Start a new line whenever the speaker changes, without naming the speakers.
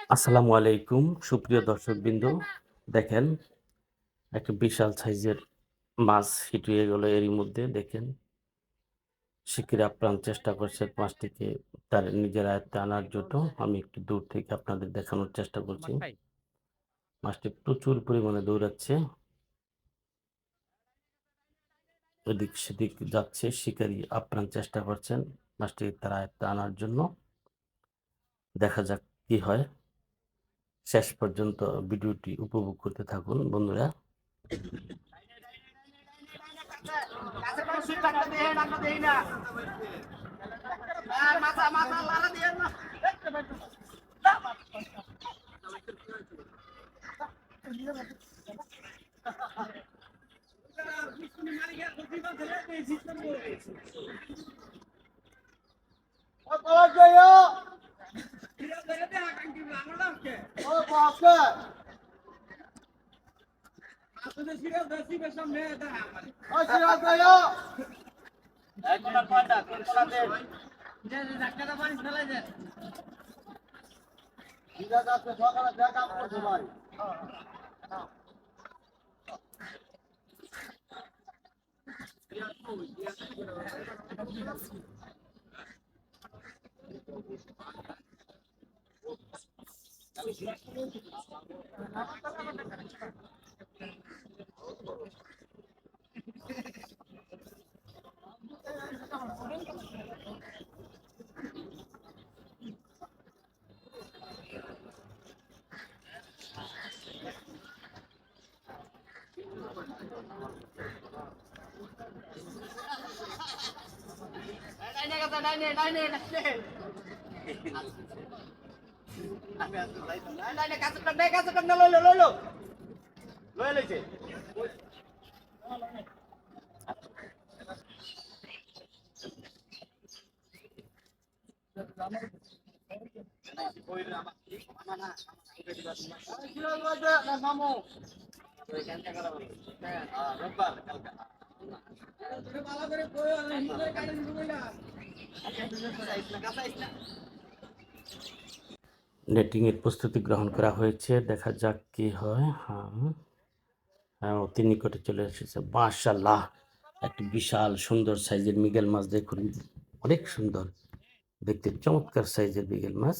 আসসালামু আলাইকুম সুপ্রিয় দর্শকবৃন্দ। দেখেন একটা বিশাল সাইজের মাছ হিট হয়ে গেল এরই মধ্যে। দেখেন শিকারি আপ্রাণ চেষ্টা করছে মাছটিকে তার নিজের আয়ত্তে আনার জন্য। আমি একটু দূর থেকে আপনাদের দেখানোর চেষ্টা করছি। মাছটি প্রচুর পরিমাণে দৌড়াচ্ছে, এদিক সেদিক যাচ্ছে। শিকারি আপ্রাণ চেষ্টা করছেন মাছটিকে তার আয়ত্তে আনার জন্য। দেখা যাক কি হয়। শেষ পর্যন্ত ভিডিওটি উপভোগ করতে থাকুন বন্ধুরা। নেটিং এর প্রস্তুতি গ্রহণ করা হয়েছে, দেখা যাক কি হয়। হ্যাঁ, অতি নিকটে চলে এসেছে। মাশাআল্লাহ, একটি বিশাল সুন্দর সাইজের মৃগেল মাছ। দেখুন, অনেক সুন্দর দেখতে, চমৎকার সাইজের মৃগেল মাছ।